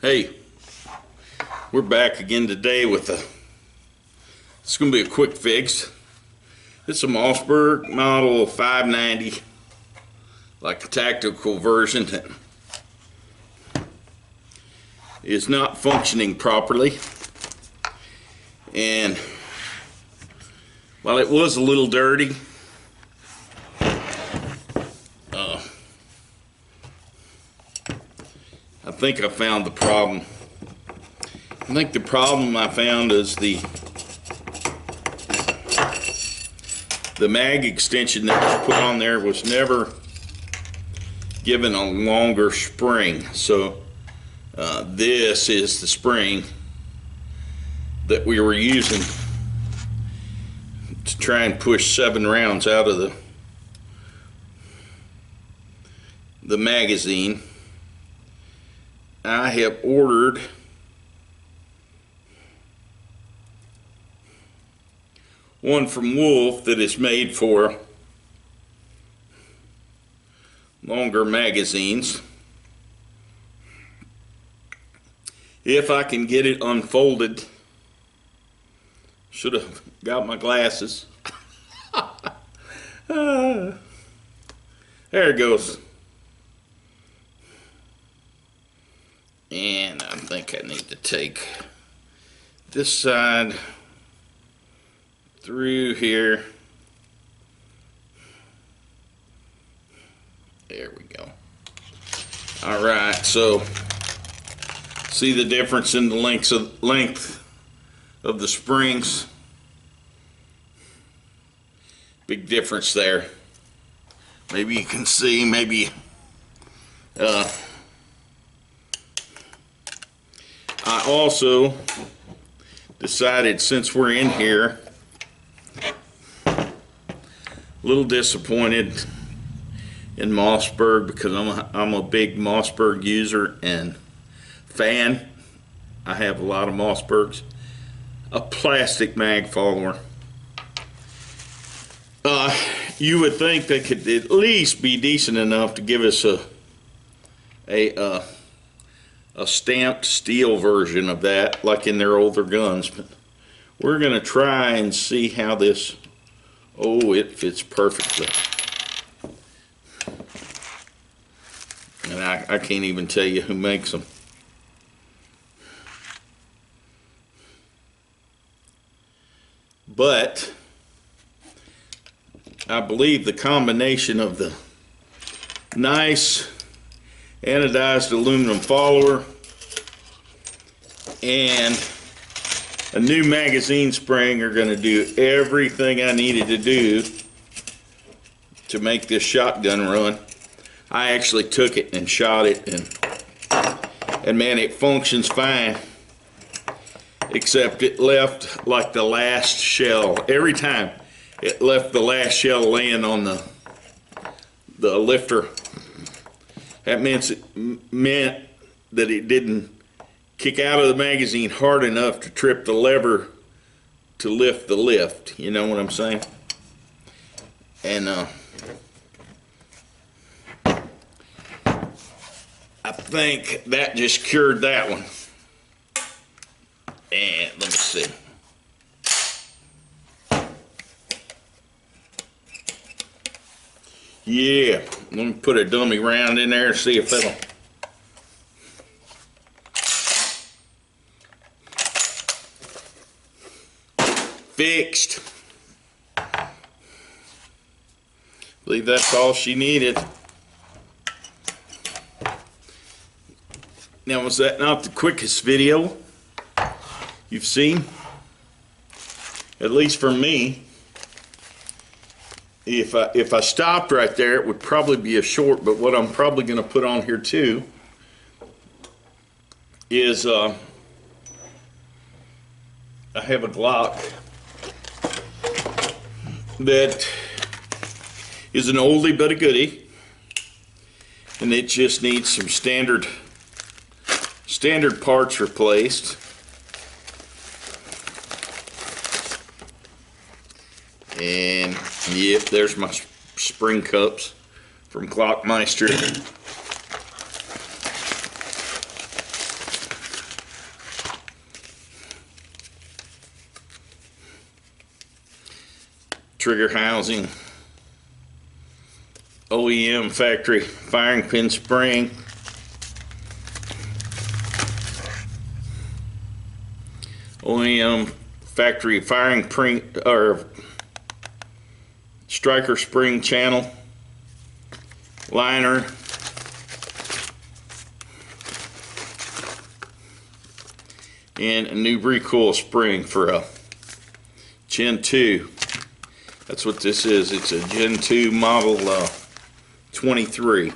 Hey, we're back again today with it's going to be a quick fix. It's a Mossberg model 590, like a tactical version that is not functioning properly. And while it was a little dirty, I think I found the problem. I think the problem I found is the mag extension that was put on there was never given a longer spring. So this is the spring that we were using to try and push 7 rounds out of the magazine. I have ordered one from Wolf that is made for longer magazines. If I can get it unfolded, should have got my glasses. There it goes. And I think I need to take this side through here. There we go. All right, so see the difference in the length of the springs? Big difference there. Maybe you can see, maybe I also decided, since we're in here, a little disappointed in Mossberg because I'm a big Mossberg user and fan. I have a lot of Mossbergs. A plastic mag follower. You would think they could at least be decent enough to give us a stamped steel version of that, like in their older guns. But we're gonna try and see how this. Oh, it fits perfectly. And I can't even tell you who makes them. But I believe the combination of the nice anodized aluminum follower and a new magazine spring are going to do everything I needed to do to make this shotgun run. I actually took it and shot it, and man, it functions fine, except it left like the last shell. Every time it left the last shell laying on the lifter. That meant that it didn't kick out of the magazine hard enough to trip the lever to lift the lift. You know what I'm saying? And I think that just cured that one. And let me see. Yeah, let me put a dummy round in there and see if it'll. Fixed. I believe that's all she needed. Now, was that not the quickest video you've seen? At least for me. If I stopped right there, it would probably be a short, but what I'm probably going to put on here too is I have a Glock that is an oldie but a goodie, and it just needs some standard parts replaced. And yep, there's my spring cups from Glockmeister. trigger housing, OEM factory firing pin spring, OEM factory firing pin or striker spring channel, liner, and a new recoil spring for a Gen 2. That's what this is. It's a Gen 2 model 23.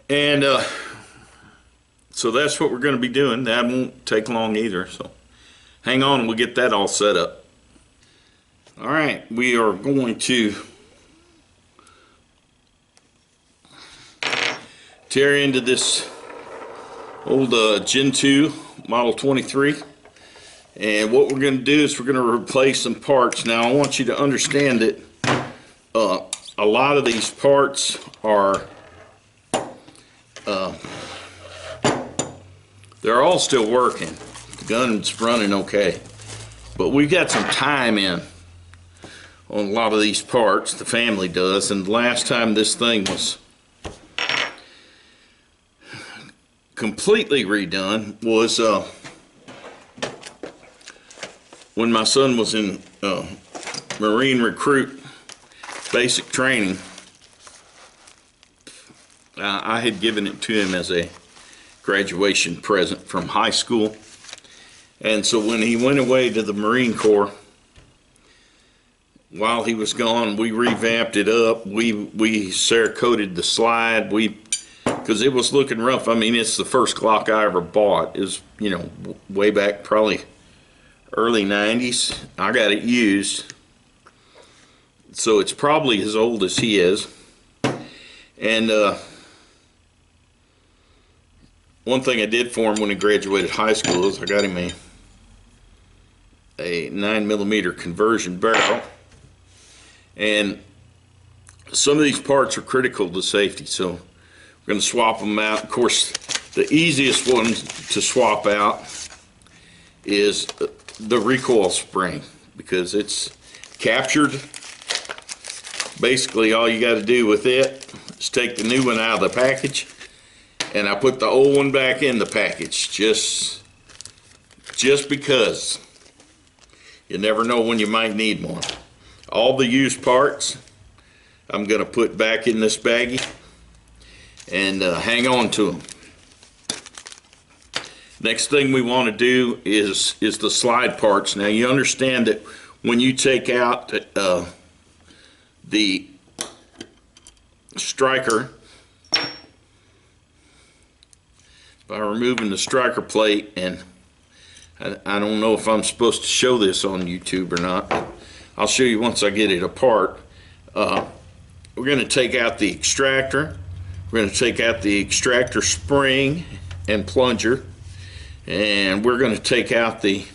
And so that's what we're going to be doing. That won't take long either. So hang on, we'll get that all set up. All right, we are going to tear into this old Gen 2 Model 23. And what we're going to do is we're going to replace some parts. Now, I want you to understand that a lot of these parts are, they're all still working. The gun's running okay. But we've got some time in on a lot of these parts. The family does. And the last time this thing was completely redone was when my son was in Marine recruit basic training. I had given it to him as a graduation present from high school, and so when he went away to the Marine Corps, while he was gone, we revamped it up. We Cerakoted the slide. Because it was looking rough. I mean, it's the first Glock I ever bought. It was, you know, way back probably early 90s. I got it used. So it's probably as old as he is. And one thing I did for him when he graduated high school is I got him a 9mm conversion barrel. And some of these parts are critical to safety, so we're going to swap them out. Of course, the easiest one to swap out is the recoil spring, because it's captured. Basically, all you got to do with it is take the new one out of the package, and I put the old one back in the package, just because you never know when you might need one. All the used parts I'm going to put back in this baggie and hang on to them. Next thing we want to do is the slide parts. Now, you understand that when you take out the striker, by removing the striker plate, and I don't know if I'm supposed to show this on YouTube or not, but I'll show you once I get it apart. We're going to take out the extractor. We're going to take out the extractor spring and plunger, and we're going to take out the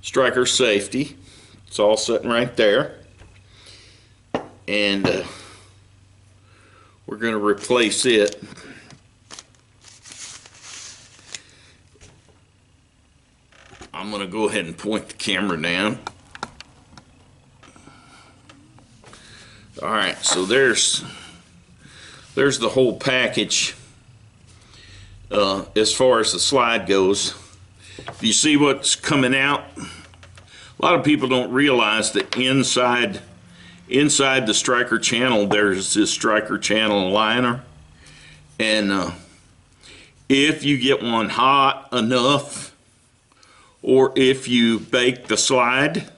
striker safety. It's all sitting right there. And we're going to replace it. I'm going to go ahead and point the camera down. All right, so there's the whole package as far as the slide goes. You see what's coming out? A lot of people don't realize that inside the striker channel there's this striker channel liner, and if you get one hot enough, or if you bake the slide,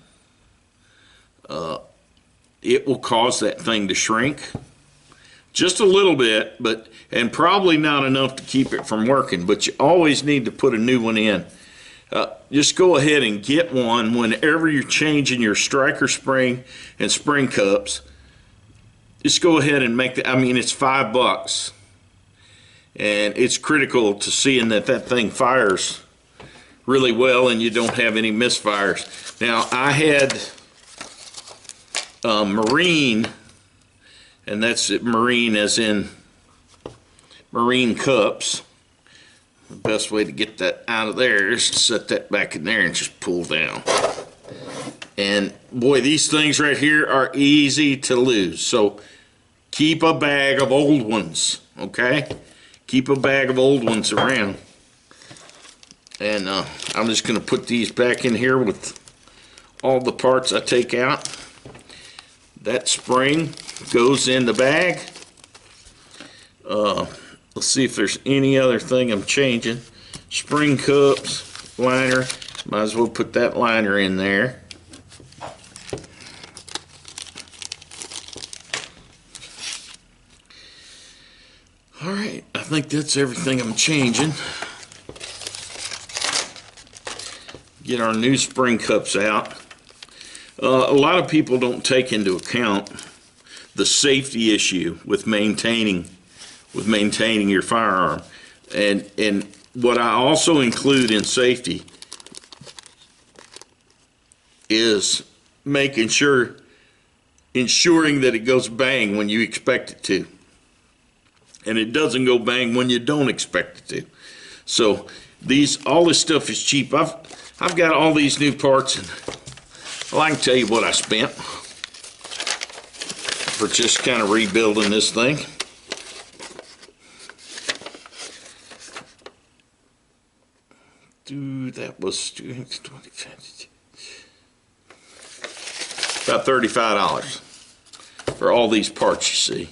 it will cause that thing to shrink just a little bit, and probably not enough to keep it from working, but you always need to put a new one in. Just go ahead and get one whenever you're changing your striker spring and spring cups. Just go ahead and make I mean, it's $5, and it's critical to seeing that thing fires really well and you don't have any misfires. Now, I had Marine, and that's Marine as in Marine cups. The best way to get that out of there is to set that back in there and just pull down. And boy, these things right here are easy to lose. So keep a bag of old ones, okay? Keep a bag of old ones around. And I'm just going to put these back in here with all the parts I take out. That spring goes in the bag. Let's see if there's any other thing I'm changing. Spring cups, liner. Might as well put that liner in there. All right, I think that's everything I'm changing. Get our new spring cups out. A lot of people don't take into account the safety issue with maintaining your firearm, and what I also include in safety is ensuring that it goes bang when you expect it to, and it doesn't go bang when you don't expect it to. So all this stuff is cheap. I've got all these new parts, and well, I can tell you what I spent for just kind of rebuilding this thing. Dude, that was about $35 for all these parts you see.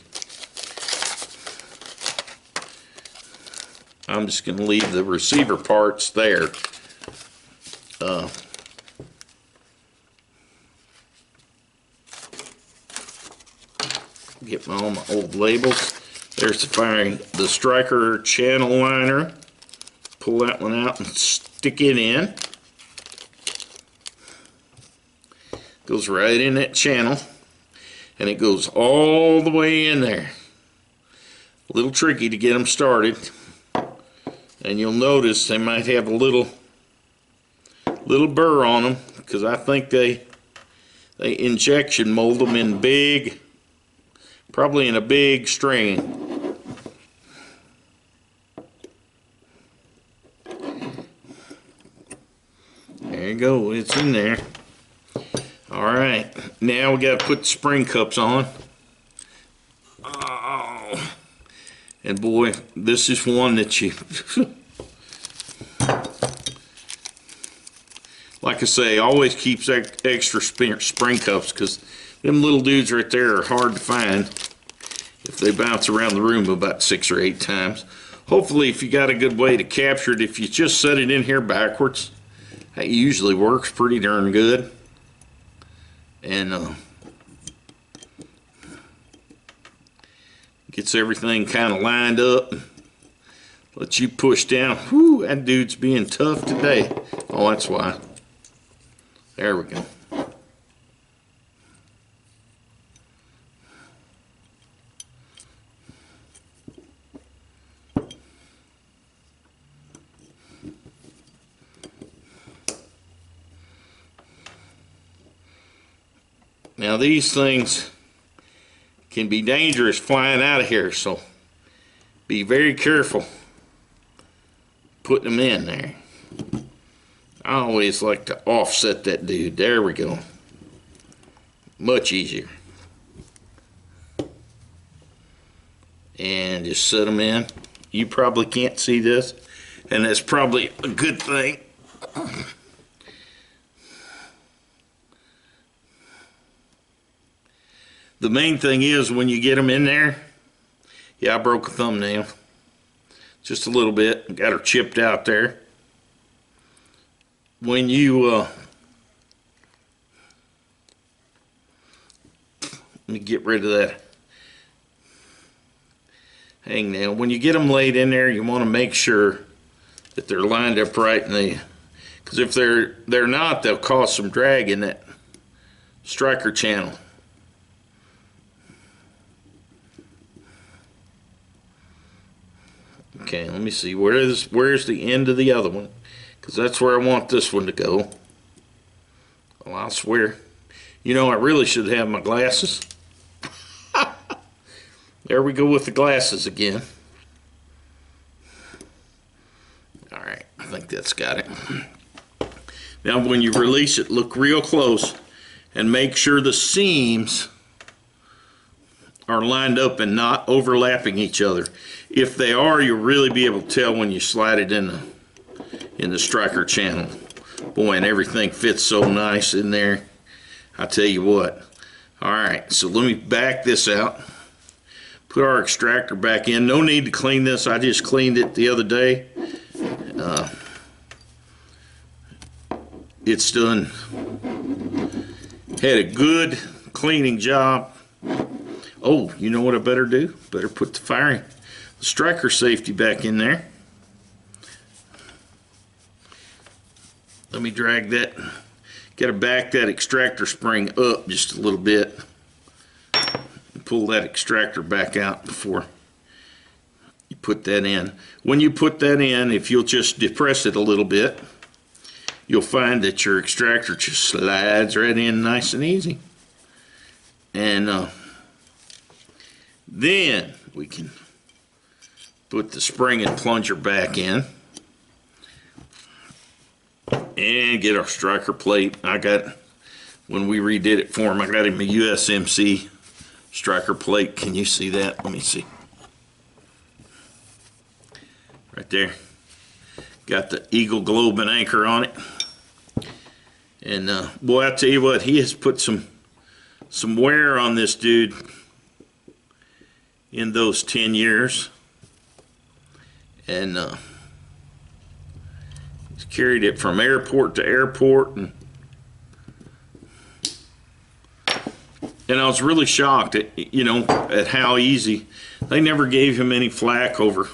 I'm just going to leave the receiver parts there. Get all my old labels. There's the striker channel liner. Pull that one out and stick it in. Goes right in that channel, and it goes all the way in there. A little tricky to get them started, and you'll notice they might have a little burr on them because I think they injection mold them in big, probably in a big string. There you go, it's in there. All right, now we got to put the spring cups on. Oh, and boy, this is one that you, like I say, always keeps extra spring cups because them little dudes right there are hard to find if they bounce around the room about 6 or 8 times. Hopefully, if you got a good way to capture it, if you just set it in here backwards, that usually works pretty darn good. And gets everything kind of lined up. Let you push down. Whew, that dude's being tough today. Oh, that's why. There we go. Now these things can be dangerous flying out of here, so be very careful putting them in there. I always like to offset that dude. There we go. Much easier. And just set them in. You probably can't see this, and that's probably a good thing. The main thing is when you get them in there, yeah, I broke a thumbnail. Just a little bit. Got her chipped out there. When you, let me get rid of that hangnail. When you get them laid in there, you want to make sure that they're lined up right, because if they're not, they'll cause some drag in that striker channel. Okay, let me see. Where's the end of the other one? Because that's where I want this one to go. Well, I swear. You know, I really should have my glasses. There we go with the glasses again. All right, I think that's got it. Now, when you release it, look real close, and make sure the seams are lined up and not overlapping each other. If they are, you'll really be able to tell when you slide it in the striker channel. Boy, and everything fits so nice in there. I tell you what. All right, so let me back this out. Put our extractor back in. No need to clean this. I just cleaned it the other day. It's done. Had a good cleaning job. Oh, you know what I better do? Better put the striker safety back in there. Let me drag that. Got to back that extractor spring up just a little bit. Pull that extractor back out before you put that in. When you put that in, if you'll just depress it a little bit, you'll find that your extractor just slides right in nice and easy. And then we can put the spring and plunger back in and get our striker plate. When we redid it for him, I got him a USMC striker plate. Can you see that? Let me see. Right there. Got the Eagle Globe and anchor on it. And boy, I tell you what, he has put some wear on this dude in those 10 years. And he's carried it from airport to airport, and I was really shocked at, at how easy. They never gave him any flack over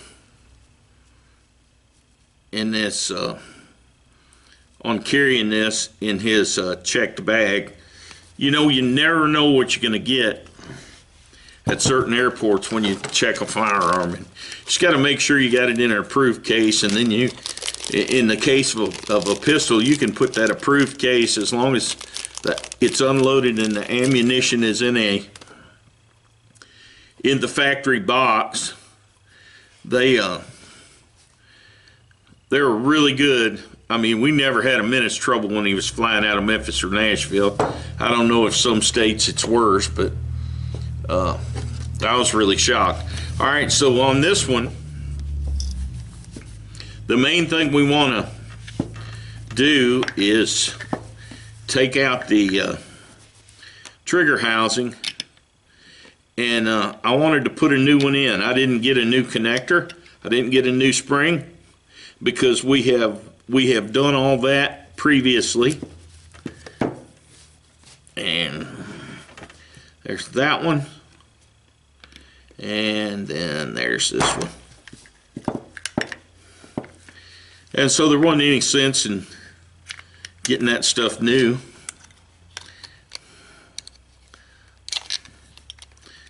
in this on carrying this in his checked bag. You never know what you're going to get at certain airports when you check a firearm. And you just got to make sure you got it in an approved case, and then in the case of a pistol, you can put that approved case as long as it's unloaded and the ammunition is in the factory box. They're really good. I mean, we never had a minute's trouble when he was flying out of Memphis or Nashville. I don't know if some states it's worse, but I was really shocked. All right, so on this one, the main thing we want to do is take out the trigger housing, and I wanted to put a new one in. I didn't get a new connector. I didn't get a new spring because we have done all that previously. And there's that one, and then there's this one. And so there wasn't any sense in getting that stuff new.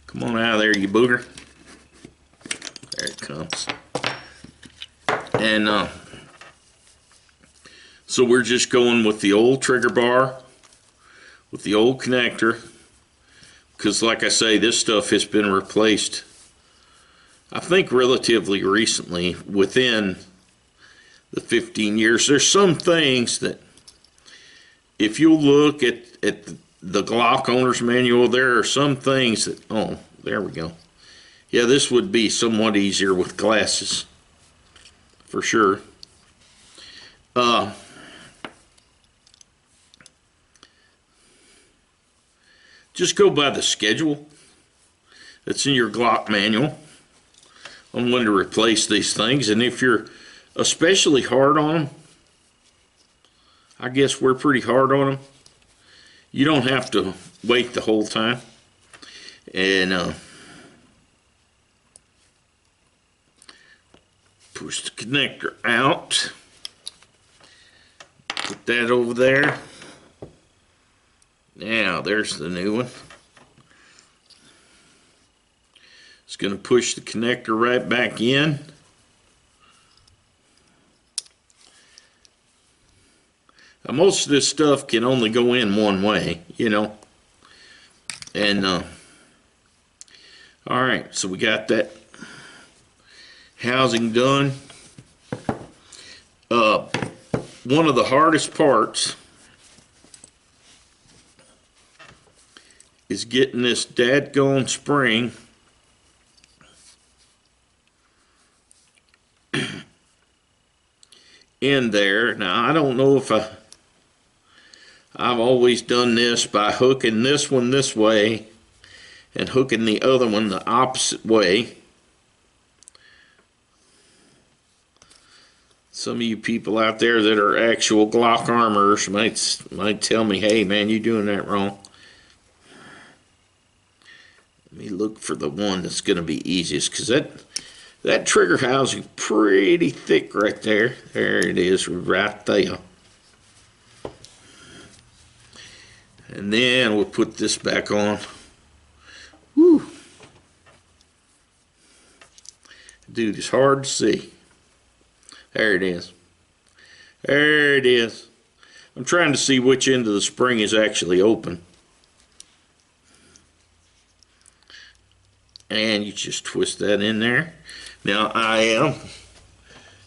Come on out of there, you booger. There it comes. And so we're just going with the old trigger bar, with the old connector, because like I say, this stuff has been replaced, I think, relatively recently, within the 15 years. There's some things that, if you look at the Glock owner's manual, there are some things that, oh, there we go. Yeah, this would be somewhat easier with glasses, for sure. Just go by the schedule that's in your Glock manual on when to replace these things. And if you're especially hard on them, I guess we're pretty hard on them, you don't have to wait the whole time. And push the connector out, put that over there. Now there's the new one. It's going to push the connector right back in. Now, most of this stuff can only go in one way, and all right, so we got that housing done. One of the hardest parts is getting this dadgone spring in there. Now, I don't know if I've always done this by hooking this one this way and hooking the other one the opposite way. Some of you people out there that are actual Glock armors might tell me, hey man, you're doing that wrong. Let me look for the one that's going to be easiest, because that trigger housing is pretty thick right there. There it is, right there. And then we'll put this back on. Whew. Dude, it's hard to see. There it is. There it is. I'm trying to see which end of the spring is actually open. And you just twist that in there. Now I am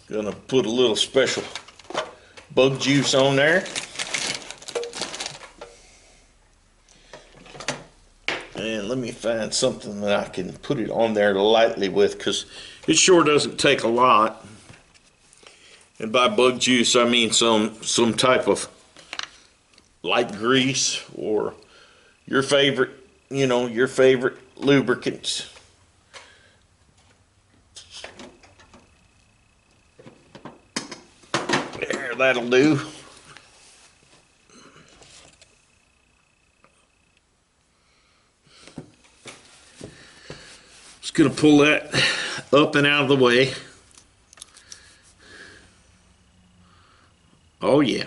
gonna put a little special bug juice on there. And let me find something that I can put it on there lightly with, because it sure doesn't take a lot. And by bug juice, I mean some type of light grease or your favorite, your favorite lubricants. There, that'll do. Just gonna pull that up and out of the way. Oh yeah.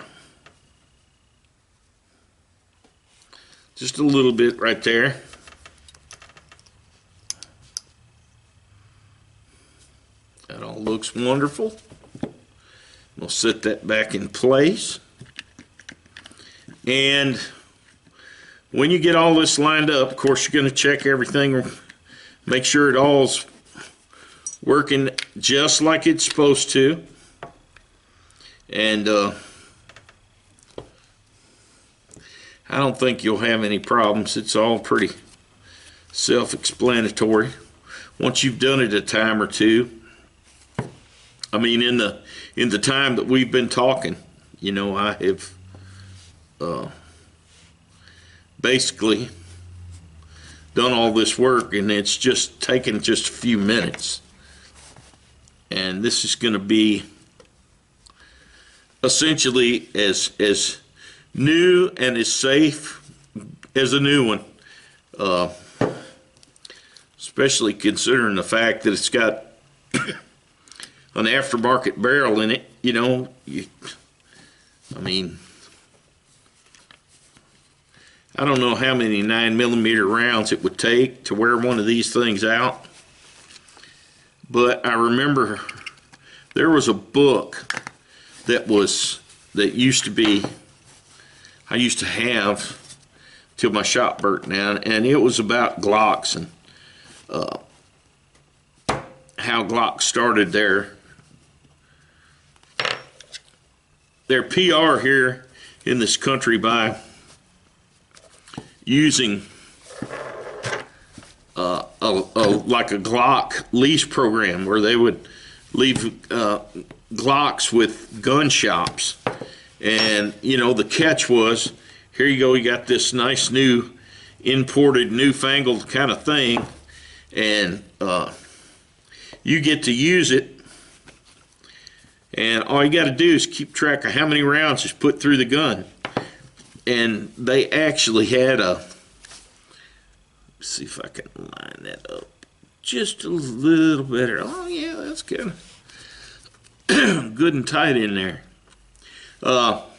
Just a little bit right there. That all looks wonderful. We'll set that back in place. And when you get all this lined up, of course, you're going to check everything, make sure it all's working just like it's supposed to. And I don't think you'll have any problems. It's all pretty self-explanatory. Once you've done it a time or two, I mean, in the time that we've been talking, I have basically done all this work, and it's just taken just a few minutes. And this is going to be essentially as new and as safe as a new one, especially considering the fact that it's got an aftermarket barrel in it. I mean, I don't know how many 9mm rounds it would take to wear one of these things out, but I remember there was a book that used to be, I used to have till my shop burnt down, and it was about Glocks and how Glock started their PR here in this country by using like a Glock lease program, where they would leave Glocks with gun shops. And the catch was, here you go, you got this nice new imported newfangled kind of thing, and you get to use it, and all you got to do is keep track of how many rounds is put through the gun. And they actually had let's see if I can line that up just a little better. Oh yeah, that's kind of good and tight in there. All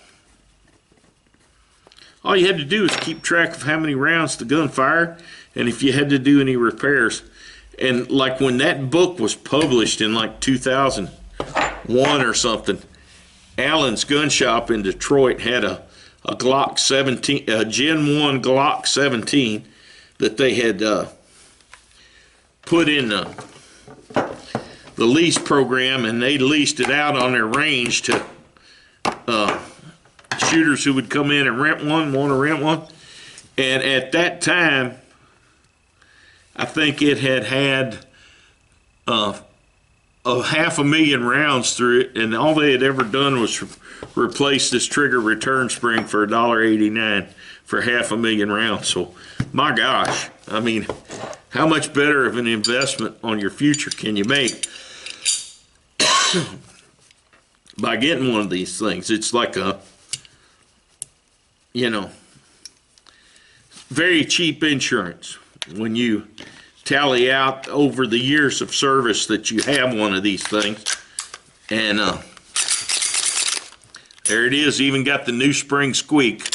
you had to do is keep track of how many rounds the gun fired, and if you had to do any repairs. And like when that book was published in like 2001 or something, Allen's Gun Shop in Detroit had a Glock 17, a Gen 1 Glock 17 that they had put in the lease program, and they leased it out on their range to shooters who would come in and want to rent one. And at that time, I think it had a 500,000 rounds through it, and all they had ever done was replace this trigger return spring for $1.89 for 500,000 rounds. So, my gosh, I mean, how much better of an investment on your future can you make by getting one of these things? It's like a, you know, very cheap insurance when you tally out over the years of service that you have one of these things. And there it is, even got the new spring squeak.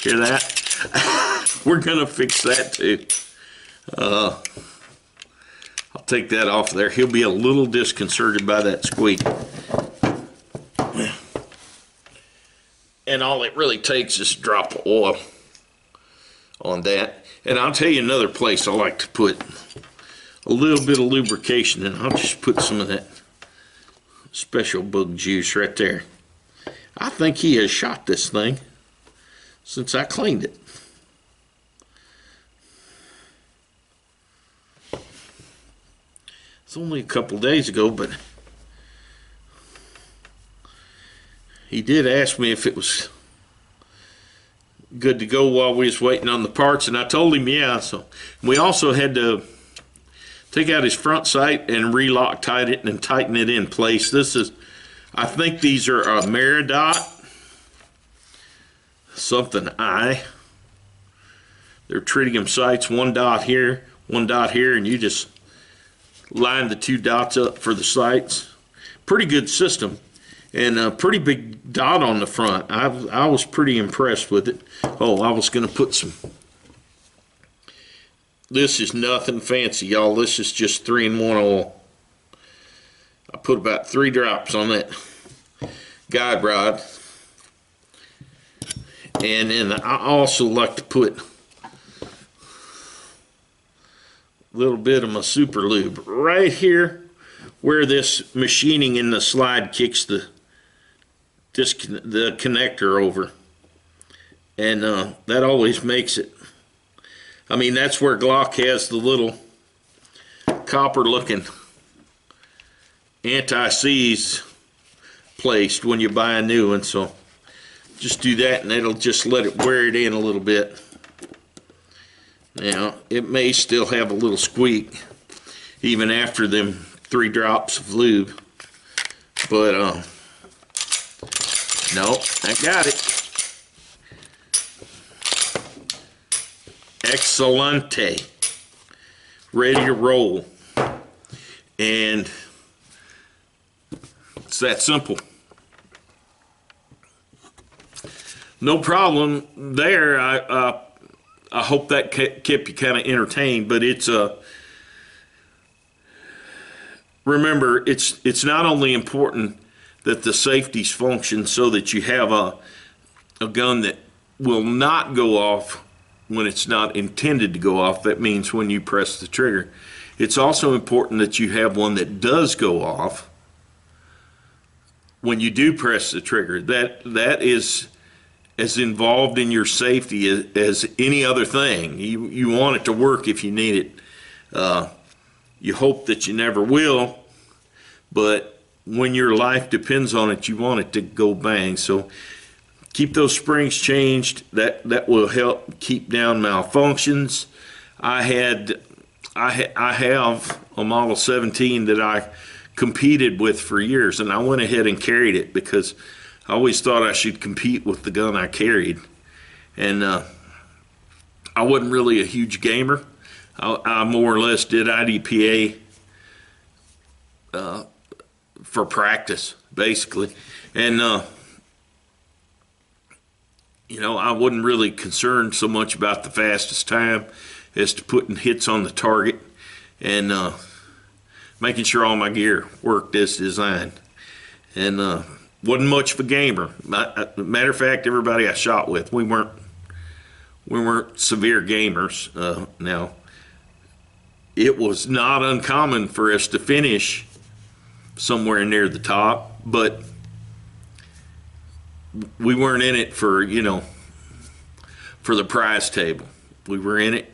Hear that? We're gonna fix that too. I'll take that off there. He'll be a little disconcerted by that squeak. And all it really takes is a drop of oil on that. And I'll tell you another place I like to put a little bit of lubrication in. I'll just put some of that special bug juice right there. I think he has shot this thing since I cleaned it. It's only a couple days ago, but he did ask me if it was good to go while we was waiting on the parts, and I told him yeah. So we also had to take out his front sight and re-Loctite it and tighten it in place. This is, I think these are a Meridot something I. They're tritium sights, one dot here, and you just line the two dots up for the sights. Pretty good system, and a pretty big dot on the front. I was pretty impressed with it. Oh, I was gonna put some. This is nothing fancy, y'all. This is just 3-in-1 oil. I put about 3 drops on that guide rod. And then I also like to put a little bit of my super lube right here where this machining in the slide kicks the connector over. And that always makes it. I mean, that's where Glock has the little copper looking anti-seize placed when you buy a new one. So just do that and it'll just let it wear it in a little bit. Now, it may still have a little squeak even after them 3 drops of lube. But, no, I got it. Excelente. Ready to roll. And it's that simple. No problem there. I hope that kept you kind of entertained, but it's remember, it's not only important that the safeties function so that you have a gun that will not go off when it's not intended to go off. That means when you press the trigger. It's also important that you have one that does go off when you do press the trigger. That is as involved in your safety as any other thing. You want it to work if you need it. You hope that you never will, but when your life depends on it, you want it to go bang. So keep those springs changed. That will help keep down malfunctions. I have a Model 17 that I competed with for years, and I went ahead and carried it because I always thought I should compete with the gun I carried. And I wasn't really a huge gamer. I more or less did IDPA for practice, basically. And you know, I wasn't really concerned so much about the fastest time as to putting hits on the target and making sure all my gear worked as designed. And wasn't much of a gamer. Matter of fact, everybody I shot with, we weren't severe gamers. Now, it was not uncommon for us to finish somewhere near the top, but we weren't in it for, you know, for the prize table. We were in it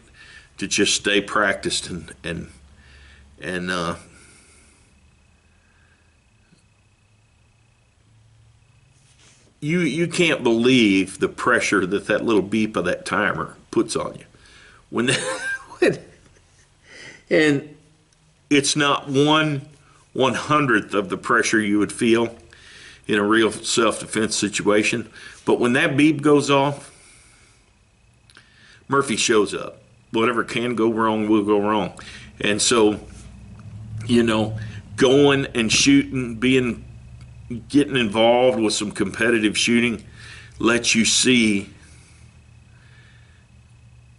to just stay practiced and you can't believe the pressure that little beep of that timer puts on you. And it's not 1/100th of the pressure you would feel in a real self-defense situation. But when that beep goes off, Murphy shows up. Whatever can go wrong will go wrong. And so, going and shooting, getting involved with some competitive shooting lets you see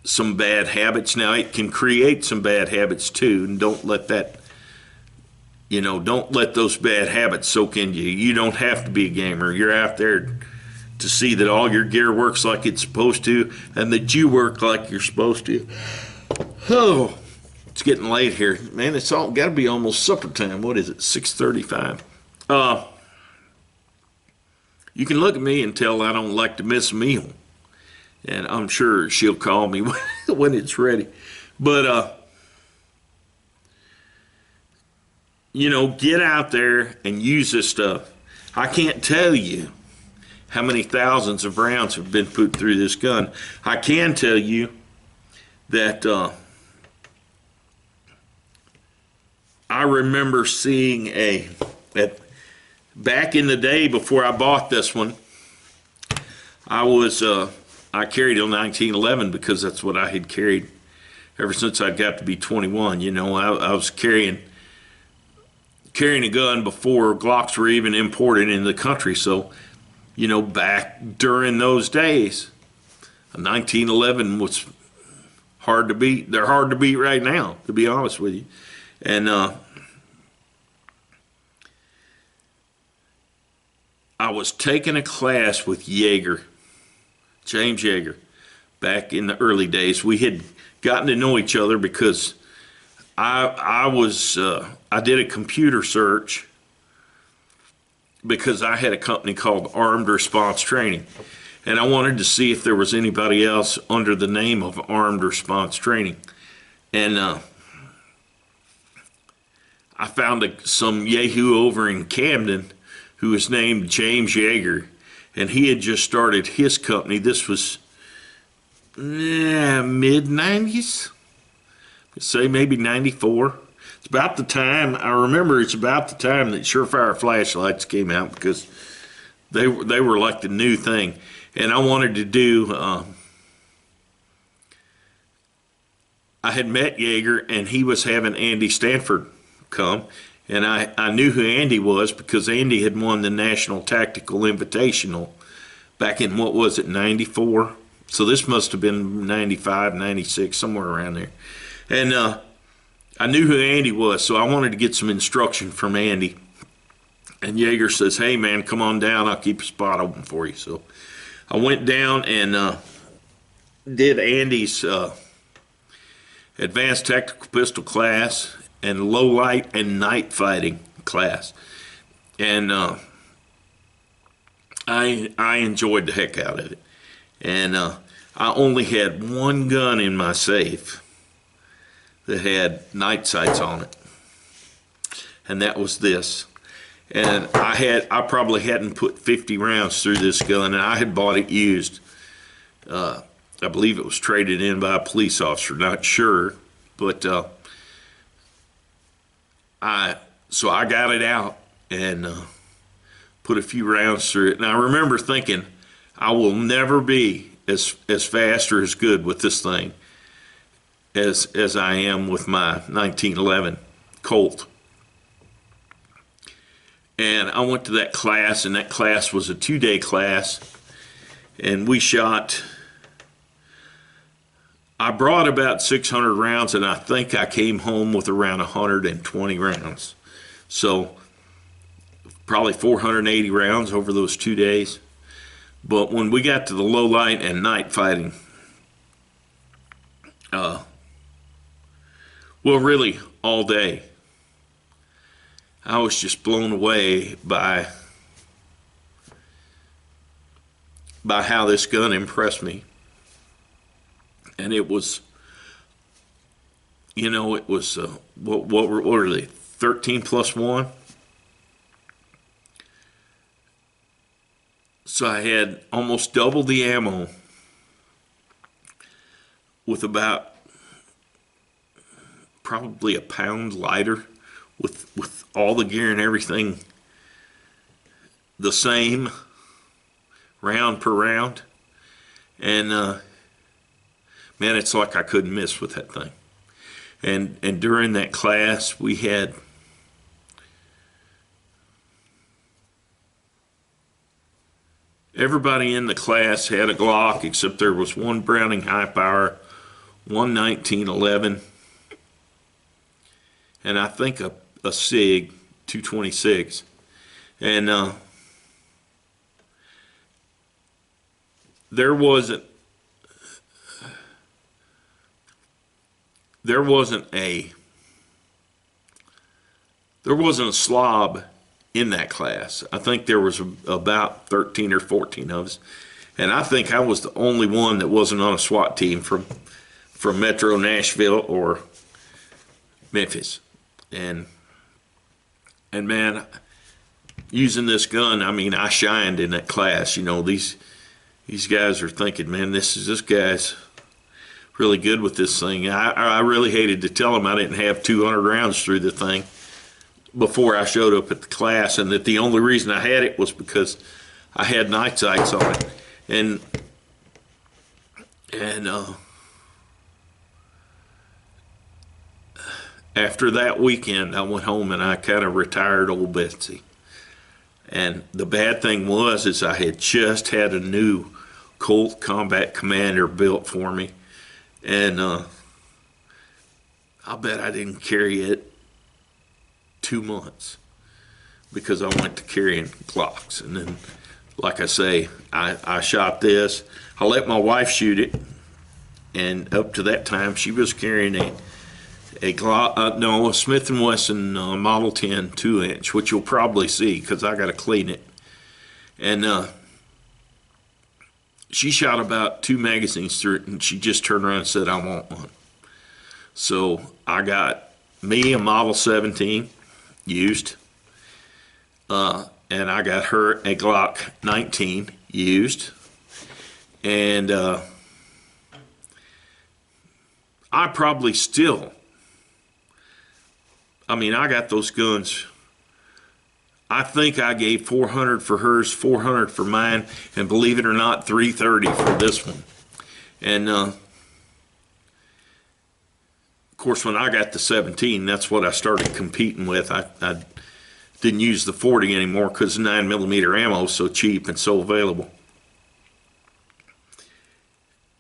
some bad habits. Now, it can create some bad habits too, and don't let those bad habits soak into you. You don't have to be a gamer. You're out there to see that all your gear works like it's supposed to, and that you work like you're supposed to. Oh, it's getting late here. Man, it's all got to be almost supper time. What is it, 6:35? You can look at me and tell I don't like to miss a meal. And I'm sure she'll call me when it's ready. But, get out there and use this stuff. I can't tell you how many thousands of rounds have been put through this gun. I can tell you that I remember seeing back in the day before I bought this one, I carried a 1911 because that's what I had carried ever since I got to be 21. I was carrying a gun before Glocks were even imported in the country. So, back during those days, a 1911 was hard to beat. They're hard to beat right now, to be honest with you. And I was taking a class with James Yeager, back in the early days. We had gotten to know each other because I did a computer search because I had a company called Armed Response Training, and I wanted to see if there was anybody else under the name of Armed Response Training. And I found some yahoo over in Camden who was named James Yeager, and he had just started his company. This was mid-90s, say maybe 94. It's about the time, I remember it's about the time that Surefire flashlights came out, because they were like the new thing. And I wanted to do, I had met Yeager, and he was having Andy Stanford come. And I knew who Andy was because Andy had won the National Tactical Invitational back in, what was it, 94? So this must have been 95, 96, somewhere around there. And I knew who Andy was, so I wanted to get some instruction from Andy. And Yeager says, hey man, come on down, I'll keep a spot open for you. So I went down and did Andy's advanced tactical pistol class and low light and night fighting class. And I enjoyed the heck out of it. And I only had one gun in my safe that had night sights on it, and that was this. And I probably hadn't put 50 rounds through this gun, and I had bought it used. I believe it was traded in by a police officer, not sure, but so I got it out and put a few rounds through it. And I remember thinking, I will never be as fast or as good with this thing as I am with my 1911 Colt. And I went to that class, and that class was a 2-day class, and we shot, I brought about 600 rounds, and I think I came home with around 120 rounds. So probably 480 rounds over those 2 days. But when we got to the low light and night fighting, well, really all day, I was just blown away by how this gun impressed me. And it was, it was, what were they, 13 plus 1? So I had almost double the ammo with about probably a pound lighter, with all the gear and everything the same, round per round. And man, it's like I couldn't miss with that thing. And during that class, we had everybody in the class had a Glock, except there was one Browning high power, one 1911, and I think a SIG 226. And there wasn't a slob in that class. I think there was about 13 or 14 of us, and I think I was the only one that wasn't on a SWAT team from Metro Nashville or Memphis. And man, using this gun, I mean, I shined in that class. These guys are thinking, man, this guy's really good with this thing. I really hated to tell them I didn't have 200 rounds through the thing before I showed up at the class, and that the only reason I had it was because I had night sights on it. And after that weekend, I went home and I kind of retired old Betsy. And the bad thing is I had just had a new Colt Combat Commander built for me, and I'll bet I didn't carry it 2 months because I went to carrying Glocks. And then, like I say, I shot this. I let my wife shoot it, and up to that time, she was carrying a Glock, no, a Smith & Wesson Model 10 2-inch, which you'll probably see because I got to clean it. And she shot about 2 magazines through it, and she just turned around and said, I want one. So I got me a Model 17 used, and I got her a Glock 19 used, and I probably still, I got those guns. I think I gave $400 for hers, $400 for mine, and believe it or not, $330 for this one. And of course, when I got the 17, that's what I started competing with. I didn't use the 40 anymore because the 9mm ammo is so cheap and so available.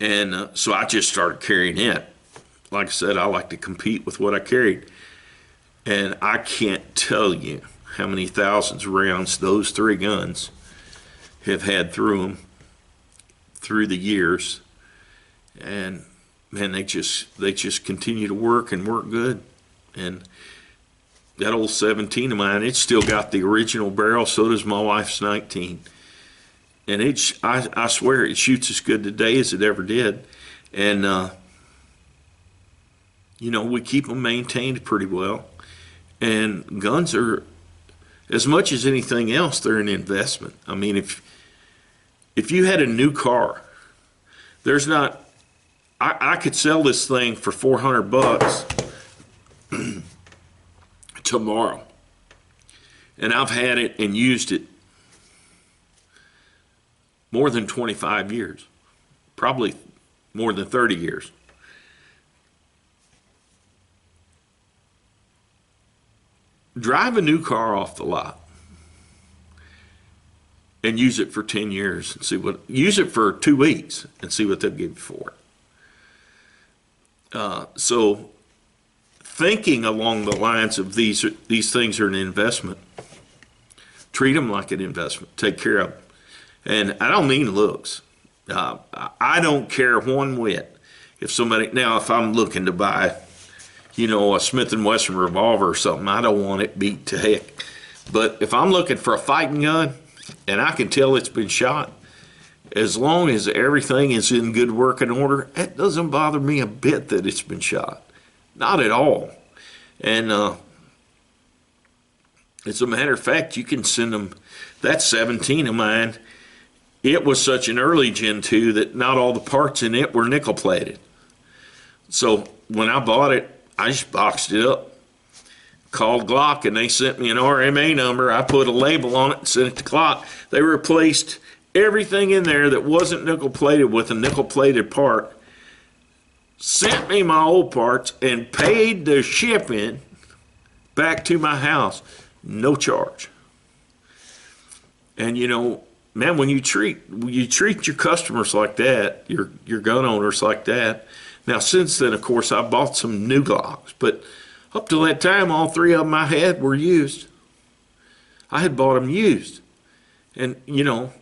And so I just started carrying it. Like I said, I like to compete with what I carried. And I can't tell you how many thousands of rounds those 3 guns have had through them through the years. And man, they just continue to work and work good. And that old 17 of mine, it's still got the original barrel. So does my wife's 19. And I swear it shoots as good today as it ever did. And we keep them maintained pretty well. And guns are, as much as anything else, they're an investment. If you had a new car, there's not, I could sell this thing for $400 tomorrow. And I've had it and used it more than 25 years, probably more than 30 years. Drive a new car off the lot and use it for 10 years and use it for 2 weeks and see what they'll give you for it. So thinking along the lines of these things are an investment. Treat them like an investment. Take care of them. And I don't mean looks. I don't care one whit if I'm looking to buy, a Smith & Wesson revolver or something, I don't want it beat to heck. But if I'm looking for a fighting gun and I can tell it's been shot, as long as everything is in good working order, it doesn't bother me a bit that it's been shot. Not at all. And as a matter of fact, you can send them, that 17 of mine, it was such an early Gen 2 that not all the parts in it were nickel plated. So when I bought it, I just boxed it up, called Glock, and they sent me an RMA number. I put a label on it and sent it to Glock. They replaced everything in there that wasn't nickel plated with a nickel plated part, sent me my old parts, and paid the shipping back to my house, no charge. And you know, man, when you treat your customers like that, your gun owners like that. Now since then, of course, I bought some new Glocks, but up to that time, all 3 of them I had were used. I had bought them used, and you know,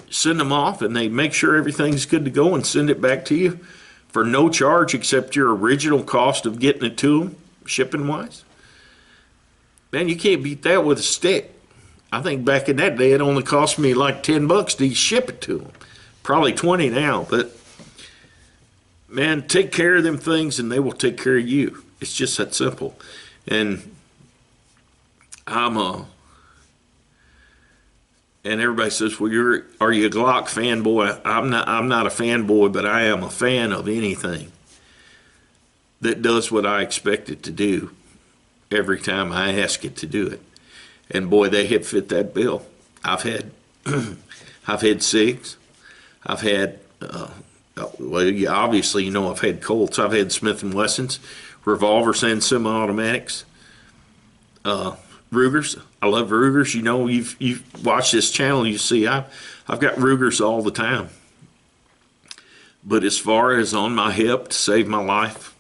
send them off, and they make sure everything's good to go and send it back to you for no charge except your original cost of getting it to them, shipping wise. Man, you can't beat that with a stick. I think back in that day, it only cost me like $10 to ship it to them. Probably 20 now, but man, take care of them things and they will take care of you. It's just that simple. And and everybody says, well, are you a Glock fanboy? I'm not a fanboy, but I am a fan of anything that does what I expect it to do every time I ask it to do it. And boy, they have fit that bill. I've had I've had SIGs. I've had well, yeah, obviously, you know, I've had Colts. I've had Smith & Wessons, revolvers and semi-automatics. Rugers. I love Rugers. You know, you've watched this channel, you see I've got Rugers all the time. But as far as on my hip to save my life,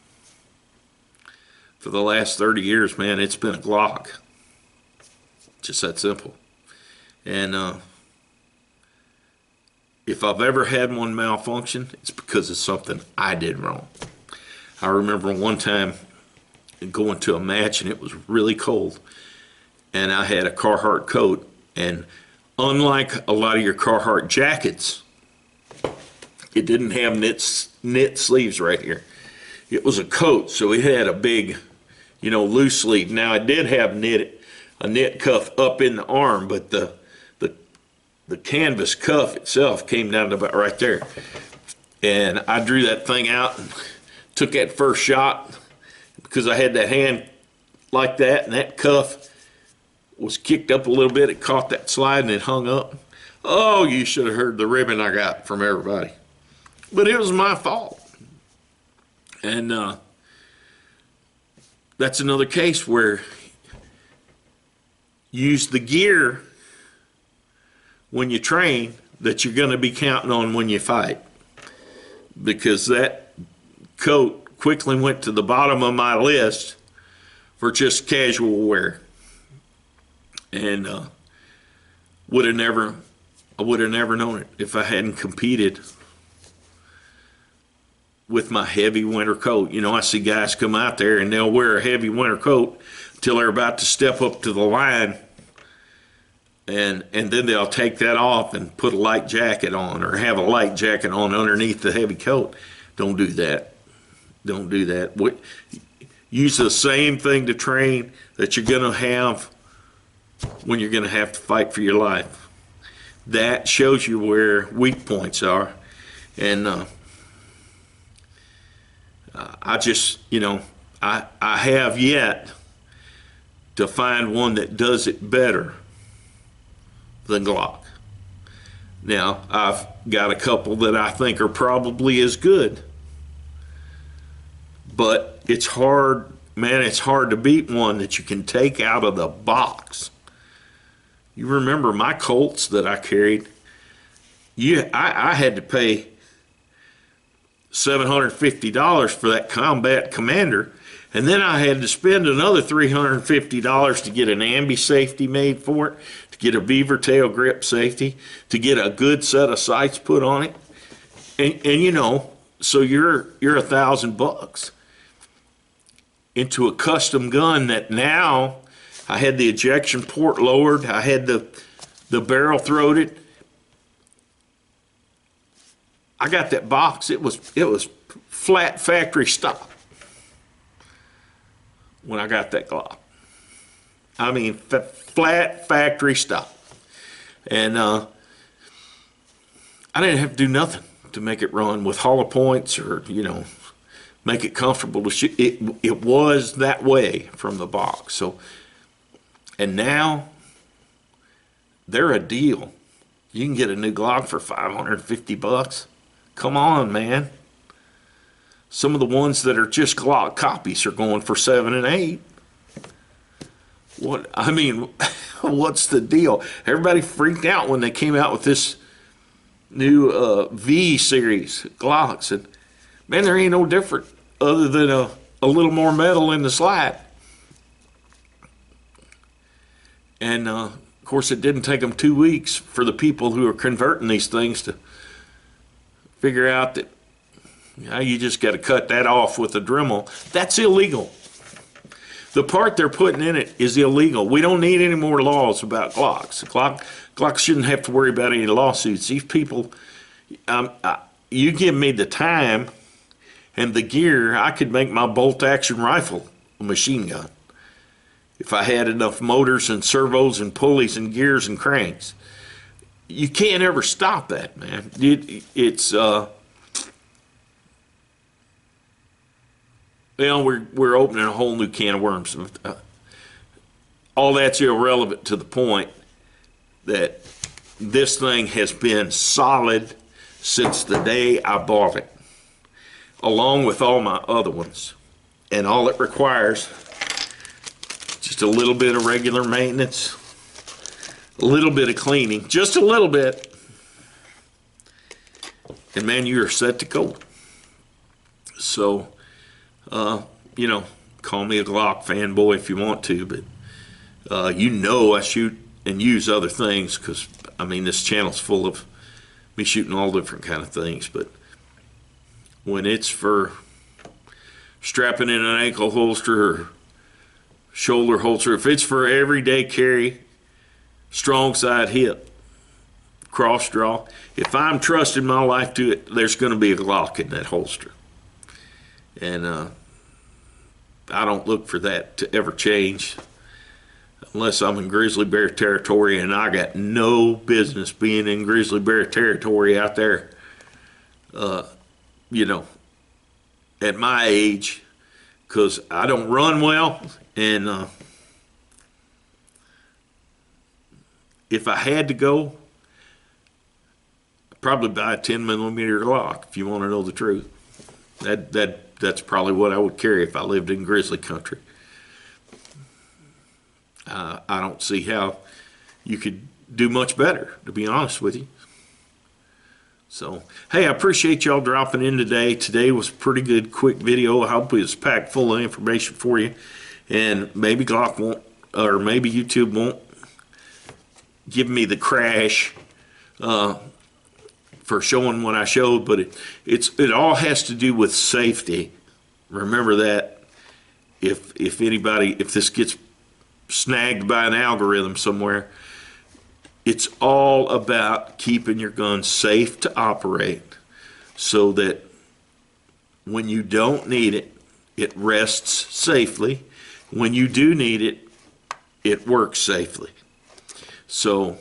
for the last 30 years, man, it's been a Glock. Just that simple. And if I've ever had one malfunction, it's because of something I did wrong. I remember one time going to a match and it was really cold. And I had a Carhartt coat, and unlike a lot of your Carhartt jackets, it didn't have knit sleeves right here. It was a coat, so it had a big, you know, loose sleeve. Now it did have a knit cuff up in the arm, but the canvas cuff itself came down to about right there. And I drew that thing out and took that first shot because I had that hand like that, and that cuff was kicked up a little bit. It caught that slide and it hung up. Oh, you should have heard the ribbon I got from everybody. But it was my fault. And that's another case where use the gear when you train that you're going to be counting on when you fight. Because that coat quickly went to the bottom of my list for just casual wear. And I would have never known it if I hadn't competed with my heavy winter coat. You know, I see guys come out there and they'll wear a heavy winter coat till they're about to step up to the line, and then they'll take that off and put a light jacket on, or have a light jacket on underneath the heavy coat. Don't do that. Don't do that. Use the same thing to train that you're going to have when you're going to have to fight for your life. That shows you where weak points are. And I just, you know, I have yet to find one that does it better than Glock. Now, I've got a couple that I think are probably as good, but it's hard, man, it's hard to beat one that you can take out of the box. You remember my Colts that I carried? I had to pay $750 for that Combat Commander, and then I had to spend another $350 to get an ambi safety made for it, to get a beaver tail grip safety, to get a good set of sights put on it, and you know, so you're $1,000 into a custom gun that now I had the ejection port lowered, I had the barrel throated, I got that box. It was flat factory stock when I got that Glock. I mean, flat factory stock. And I didn't have to do nothing to make it run with hollow points or, you know, make it comfortable to shoot. It was that way from the box. So, and now they're a deal. You can get a new Glock for $550. Come on, man. Some of the ones that are just Glock copies are going for 7 and 8. What, I mean, what's the deal? Everybody freaked out when they came out with this new V series Glocks, and man, there ain't no different other than a little more metal in the slat. And of course, it didn't take them 2 weeks for the people who are converting these things to figure out that, you know, you just got to cut that off with a Dremel. That's illegal. The part they're putting in it is illegal. We don't need any more laws about Glocks. Glock shouldn't have to worry about any lawsuits. These people, you give me the time and the gear, I could make my bolt-action rifle a machine gun if I had enough motors and servos and pulleys and gears and cranks. You can't ever stop that, man. It's you know, we're opening a whole new can of worms. All that's irrelevant to the point that this thing has been solid since the day I bought it, along with all my other ones. And all it requires, just a little bit of regular maintenance, a little bit of cleaning, just a little bit, and man, you are set to go. So, you know, call me a Glock fanboy if you want to, but you know I shoot and use other things because, I mean, this channel's full of me shooting all different kind of things. But when it's for strapping in an ankle holster or shoulder holster, if it's for everyday carry, strong side hip, cross draw, if I'm trusting my life to it, there's going to be a Glock in that holster. And I don't look for that to ever change unless I'm in grizzly bear territory, and I got no business being in grizzly bear territory out there, you know, at my age, because I don't run well, and if I had to go, I'd probably buy a 10mm Glock, if you want to know the truth. That's probably what I would carry if I lived in grizzly country. I don't see how you could do much better, to be honest with you. So, hey, I appreciate y'all dropping in today. Today was a pretty good, quick video. I hope it was packed full of information for you. And maybe Glock won't, or maybe YouTube won't give me the crash for showing what I showed, but it all has to do with safety. Remember that. If this gets snagged by an algorithm somewhere, it's all about keeping your gun safe to operate so that when you don't need it, it rests safely. When you do need it, it works safely. So,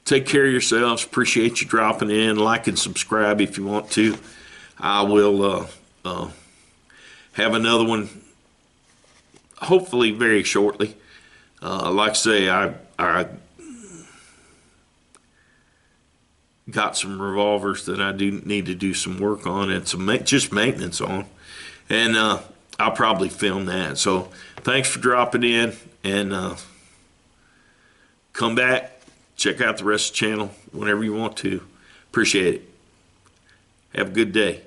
take care of yourselves. Appreciate you dropping in. Like and subscribe if you want to. I will have another one hopefully very shortly. Like I say, I got some revolvers that I do need to do some work on and some just maintenance on. And I'll probably film that. So thanks for dropping in, and come back. Check out the rest of the channel whenever you want to. Appreciate it. Have a good day.